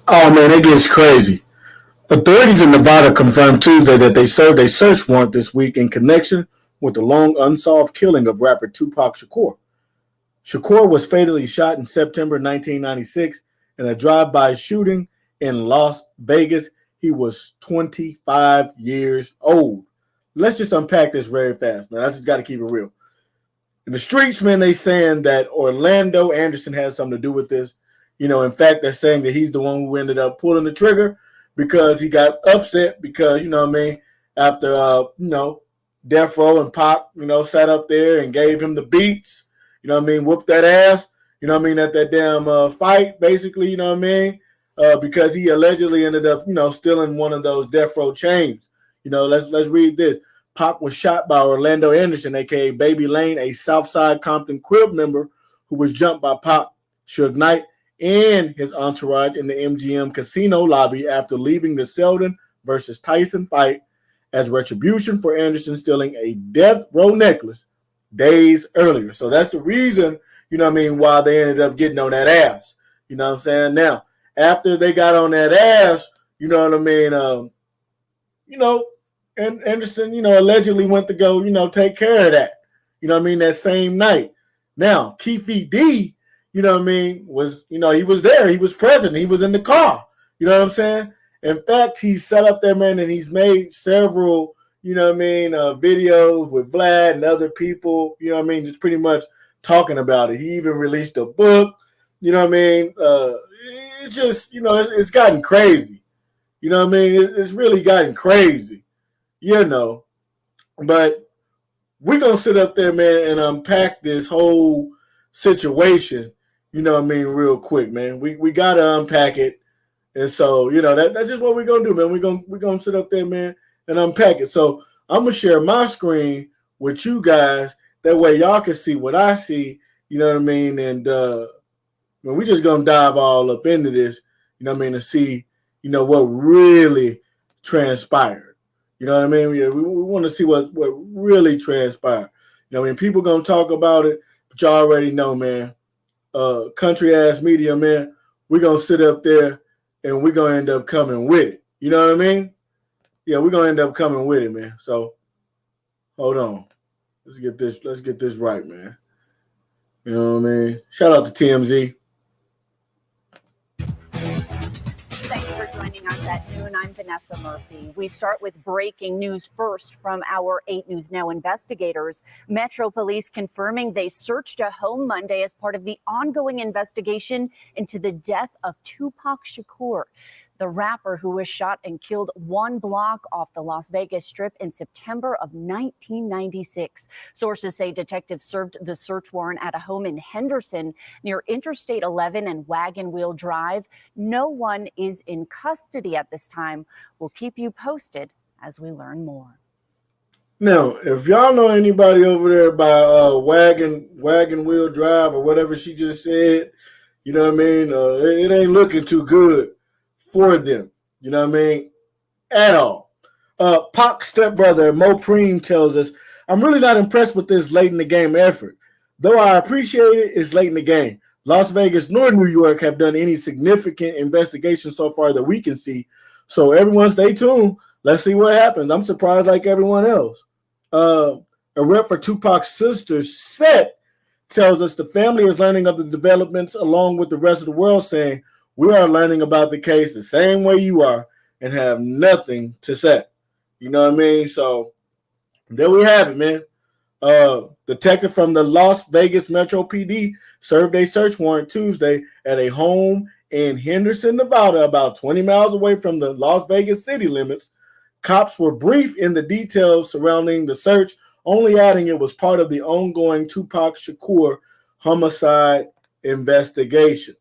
Oh man, it gets crazy. Authorities in Nevada confirmed Tuesday that they served a search warrant this week in connection with the long unsolved killing of rapper Tupac Shakur. Shakur was fatally shot in September 1996 in a drive-by shooting in Las Vegas. He was 25 years old. Let's just unpack this very fast, man. I just got to keep it real. In the streets, man, they saying that Orlando Anderson has something to do with this. In fact, they're saying that he's the one who ended up pulling the trigger because he got upset because, after, Death Row and Pac, sat up there and gave him the beats, whooped that ass, at that damn fight, basically, because he allegedly ended up, stealing one of those Death Row chains. Let's read this. Pac was shot by Orlando Anderson, a.k.a. Baby Lane, a Southside Compton Crib member who was jumped by Pac, Suge Knight, and his entourage in the MGM casino lobby after leaving the Selden versus Tyson fight as retribution for Anderson stealing a Death Row necklace days earlier. So that's the reason, why they ended up getting on that ass. You know what I'm saying? Now, after they got on that ass, and Anderson, allegedly went to go, take care of that. That same night. Now, Keefe D, was, he was there. He was present. He was in the car. You know what I'm saying? In fact, he's set up there, man, and he's made several, videos with Vlad and other people, just pretty much talking about it. He even released a book, it's just, it's gotten crazy. It's really gotten crazy. But we're going to sit up there, man, and unpack this whole situation, real quick, man. We got to unpack it. And so, that's just what we're going to do, man. We're going to sit up there, man, and unpack it. So I'm going to share my screen with you guys. That way y'all can see what I see, And we're just going to dive all up into this, to see, what really transpired. You know what I mean? We want to see what really transpired. People going to talk about it, but you already know, man. Country ass media, man. We're going to sit up there and we're going to end up coming with it. You know what I mean? Yeah, we're going to end up coming with it, man. So hold on. Let's get this right, man. You know what I mean? Shout out to TMZ. Thanks for joining us at noon. I'm Vanessa Murphy. We start with breaking news first from our 8 News Now investigators. Metro Police confirming they searched a home Monday as part of the ongoing investigation into the death of Tupac Shakur, the rapper who was shot and killed 1 block off the Las Vegas Strip in September of 1996. Sources say detectives served the search warrant at a home in Henderson near Interstate 11 and Wagon Wheel Drive. No one is in custody at this time. We'll keep you posted as we learn more. Now, if y'all know anybody over there by Wagon Wheel Drive or whatever she just said, you know what I mean? It ain't looking too good for them, you know what I mean? At all. Pac's stepbrother, Mo Preem, tells us, I'm really not impressed with this late in the game effort. Though I appreciate it, it's late in the game. Las Vegas nor New York have done any significant investigation so far that we can see. So everyone stay tuned. Let's see what happens. I'm surprised like everyone else. A rep for Tupac's sister, Seth, tells us the family is learning of the developments along with the rest of the world, saying, we are learning about the case the same way you are and have nothing to say. You know what I mean? So there we have it, man. Detective from the Las Vegas Metro PD served a search warrant Tuesday at a home in Henderson, Nevada, about 20 miles away from the Las Vegas city limits. Cops were brief in the details surrounding the search, only adding it was part of the ongoing Tupac Shakur homicide investigation.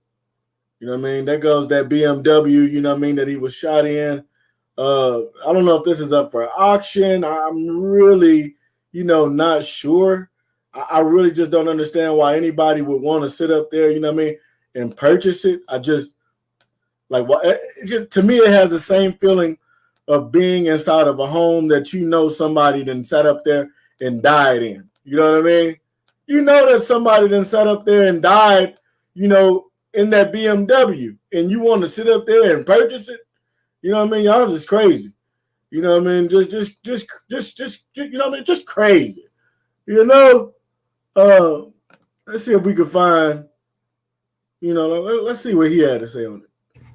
You know what I mean? There goes that BMW, you know what I mean, that he was shot in. I don't know if this is up for auction. I'm really, not sure. I really just don't understand why anybody would want to sit up there, you know what I mean, and purchase it. I just, to me, it has the same feeling of being inside of a home that somebody then sat up there and died in. You know what I mean? You know that somebody then sat up there and died, in that BMW and you want to sit up there and purchase it, you know what I mean? Y'all just crazy. You know what I mean? Just you know what I mean? Just crazy. You know? Let's see if we can find, let's see what he had to say on it.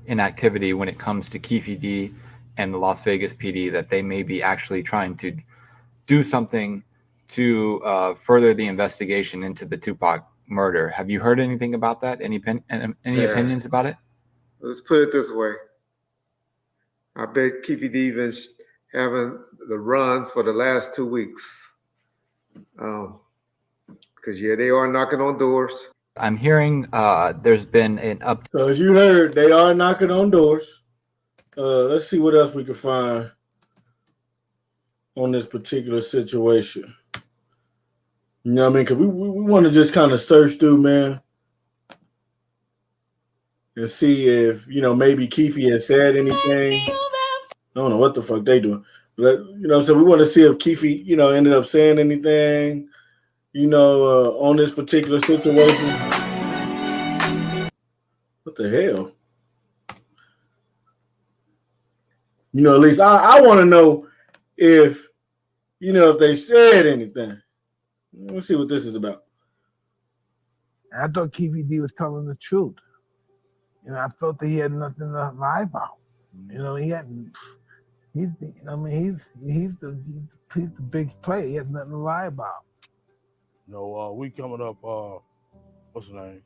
Inactivity when it comes to Keefe D and the Las Vegas PD, that they may be actually trying to do something to further the investigation into the Tupac murder. Have you heard anything about that? Any opinions about it? Let's put it this way. I bet Keefe D been having the runs for the last 2 weeks. Because, they are knocking on doors. I'm hearing there's been an up. So as you heard, they are knocking on doors. Let's see what else we can find on this particular situation. You know what I mean? Because we want to just kind of search through, man, and see if, maybe Keefe has said anything. I don't know what the fuck they doing. But, so we want to see if Keefe, ended up saying anything, on this particular situation. What the hell? At least I want to know if, if they said anything. Let's see what this is about. I thought Keefe D was telling the truth. I felt that he had nothing to lie about. He hadn't. He's the big player. He has nothing to lie about. We coming up. What's the name?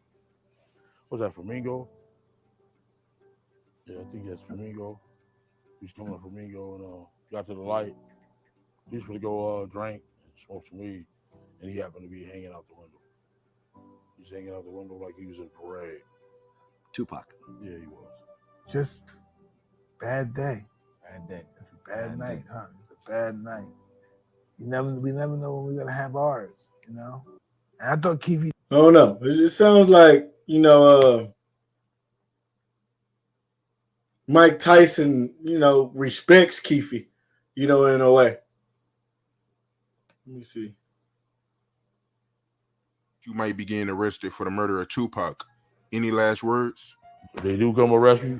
What's that? Flamingo? Yeah, I think that's Flamingo. He's coming up Flamingo and got to the light. He was gonna go drink and smoke some weed, and he happened to be hanging out the window. He's hanging out the window like he was in parade. Tupac. Yeah, he was. Just bad day. Bad day. It's a bad night, huh? It's a bad night. We never know when we're gonna have ours, And I thought Keefe. Oh no, it sounds like Mike Tyson, respects Keefe, in a way. Let me see. You might be getting arrested for the murder of Tupac. Any last words? If they do come arrest me,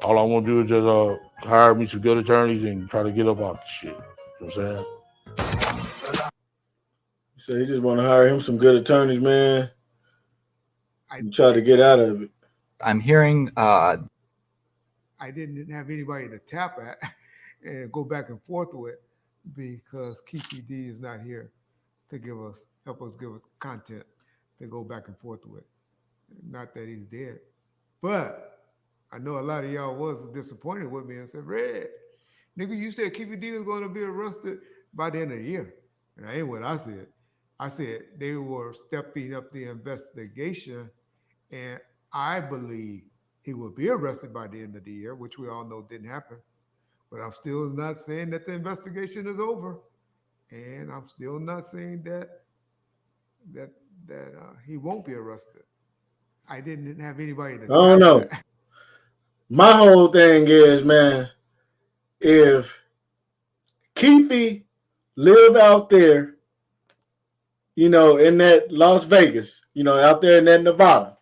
all I want to do is just hire me some good attorneys and try to get up out the shit. You know what I'm saying? So he just want to hire him some good attorneys, man. And try to get out of it. I'm hearing. I didn't have anybody to tap at and go back and forth with because Keefe D is not here to help us give us content to go back and forth with. Not that he's dead, but I know a lot of y'all was disappointed with me and said, "Red, nigga, you said Keefe D is going to be arrested by the end of the year." And that ain't what I said. I said they were stepping up the investigation, and I believe he will be arrested by the end of the year, which we all know didn't happen. But I'm still not saying that the investigation is over, and I'm still not saying that he won't be arrested. I didn't have anybody to. I don't know. My whole thing is, man, if Keefe live out there, in that Las Vegas, out there in that Nevada,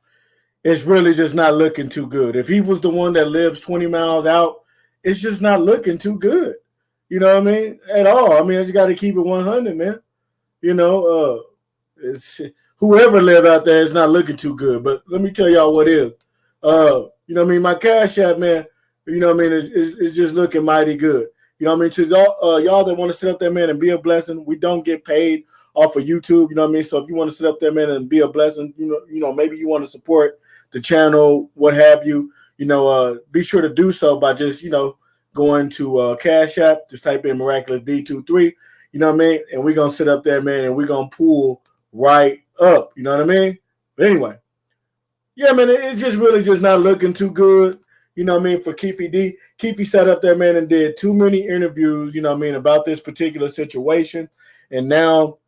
it's really just not looking too good. If he was the one that lives 20 miles out, it's just not looking too good. You know what I mean? At all. I mean, I just got to keep it 100, man. It's whoever live out there is not looking too good. But let me tell y'all what is. My Cash App, man, is just looking mighty good. To y'all that want to sit up there, man, and be a blessing, we don't get paid off of YouTube, So if you want to sit up there, man, and be a blessing, maybe you want to support the channel, what have you, be sure to do so by just, going to Cash App, just type in Miraculous D23, and we're going to sit up there, man, and we're going to pull right up, you know what I mean? But anyway, yeah, man, it's just really just not looking too good, for Keefe D. Keefe sat up there, man, and did too many interviews, about this particular situation, and now,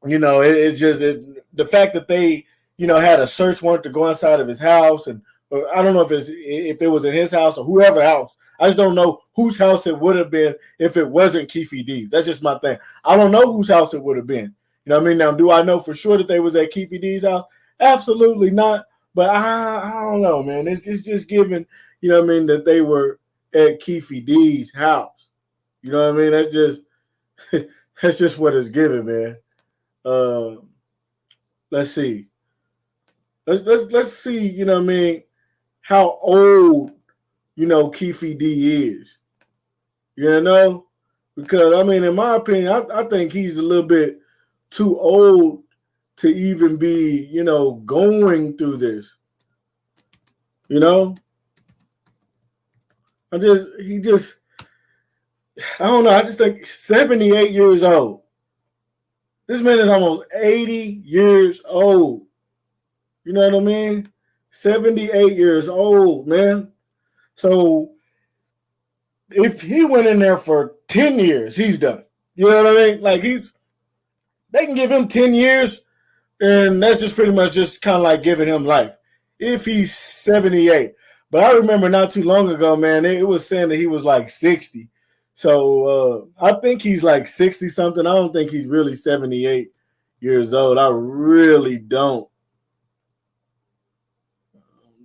it's just the fact that they, had a search warrant to go inside of his house, and I don't know if it was in his house or whoever's house. I just don't know whose house it would have been if it wasn't Keefe D's. That's just my thing. I don't know whose house it would have been. You know what I mean? Now, do I know for sure that they was at Keefe D's house? Absolutely not. But I don't know, man. It's just given, you know what I mean, that they were at Keefe D's house. You know what I mean? That's just that's just what it's given, man. Uh, let's see. Let's see, you know what I mean, how old, you know, Keefe D is. You know? Because I mean, in my opinion, I think he's a little bit too old to even be, you know, going through this. You know? I don't know. I just think 78 years old. This man is almost 80 years old. You know what I mean? 78 years old, man. So if he went in there for 10 years, he's done. You know what I mean? Like they can give him 10 years, and that's just pretty much just kind of like giving him life. If he's 78. But I remember not too long ago, man, it was saying that he was like 60. So I think he's like 60 something. I don't think he's really 78 years old. I really don't.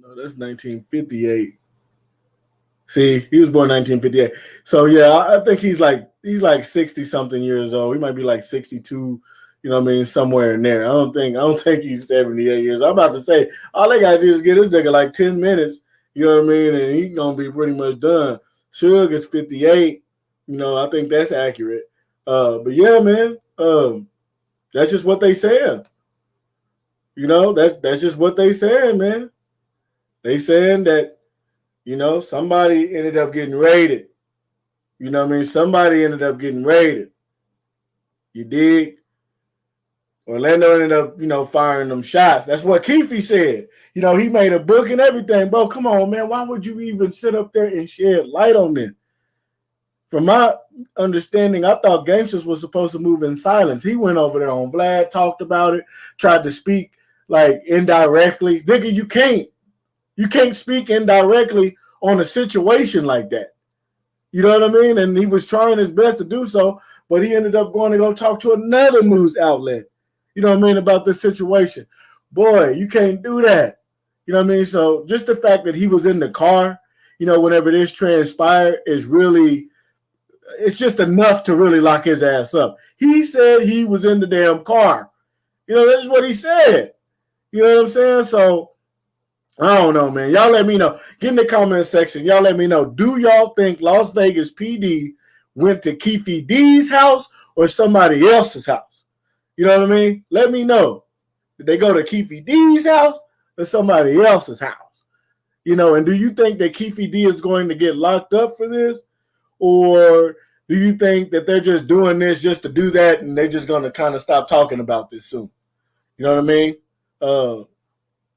No, that's 1958. See, he was born 1958. So yeah, I think he's like 60 something years old. He might be like 62, you know what I mean, somewhere in there. I don't think he's 78 years. I'm about to say all they gotta do is get this nigga like 10 minutes, you know what I mean, and he's gonna be pretty much done. Suge is 58. You know, I think that's accurate. But yeah, man, that's just what they saying. You know, that's just what they saying, man. They saying that, you know, somebody ended up getting raided. You know what I mean? Somebody ended up getting raided. You dig? Orlando ended up, you know, firing them shots. That's what Keefe said. You know, he made a book and everything. Bro, come on, man. Why would you even sit up there and shed light on it? From my understanding, I thought gangsters was supposed to move in silence. He went over there on Vlad, talked about it, tried to speak like indirectly. Nigga, you can't speak indirectly on a situation like that. You know what I mean? And he was trying his best to do so, but he ended up going to go talk to another news outlet. You know what I mean, about this situation. Boy, you can't do that. You know what I mean? So just the fact that he was in the car, you know, whenever this transpired is really, it's just enough to really lock his ass up. He said he was in the damn car. You know, that's what he said. You know what I'm saying? So I don't know, man. Y'all let me know. Get in the comment section. Y'all let me know. Do y'all think Las Vegas PD went to Keefe D's house or somebody else's house? You know what I mean? Let me know. Did they go to Keefe D's house or somebody else's house? You know, and do you think that Keefe D is going to get locked up for this? Or do you think that they're just doing this just to do that and they're just going to kind of stop talking about this soon? You know what I mean?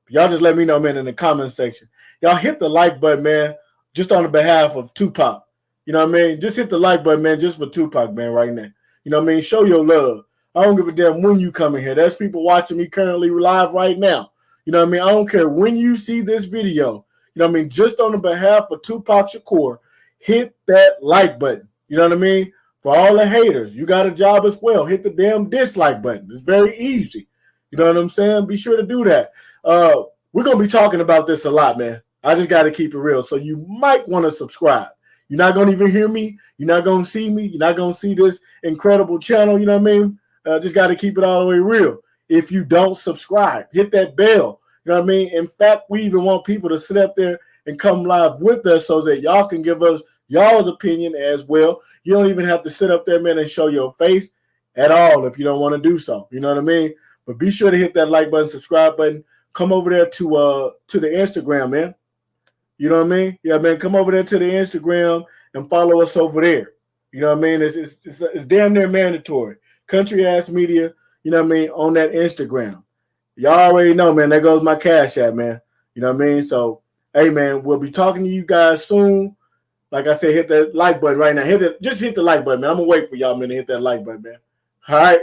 Y'all just let me know, man, in the comment section. Y'all hit the like button, man, just on the behalf of Tupac. You know what I mean? Just hit the like button, man, just for Tupac, man, right now. You know what I mean? Show your love. I don't give a damn when you come in here. There's people watching me currently live right now. You know what I mean? I don't care when you see this video. You know what I mean? Just on the behalf of Tupac Shakur, hit that like button. You know what I mean? For all the haters, you got a job as well. Hit the damn dislike button. It's very easy. You know what I'm saying? Be sure to do that. We're going to be talking about this a lot, man. I just got to keep it real. So you might want to subscribe. You're not going to even hear me. You're not going to see me. You're not going to see this incredible channel. You know what I mean? Just got to keep it all the way real. If you don't subscribe, hit that bell. You know what I mean? In fact, we even want people to sit up there and come live with us so that y'all can give us y'all's opinion as well. You don't even have to sit up there, man, and show your face at all if you don't want to do so. You know what I mean? But be sure to hit that like button, subscribe button. Come over there to the Instagram, man. You know what I mean? Yeah, man. Come over there to the Instagram and follow us over there. You know what I mean? It's damn near mandatory. Country Ass Media. You know what I mean? On that Instagram. Y'all already know, man. There goes my Cash App, man. You know what I mean? So, hey, man, we'll be talking to you guys soon. Like I said, hit that like button right now. Just hit the like button, man. I'm gonna wait for y'all, man, to hit that like button, man. All right.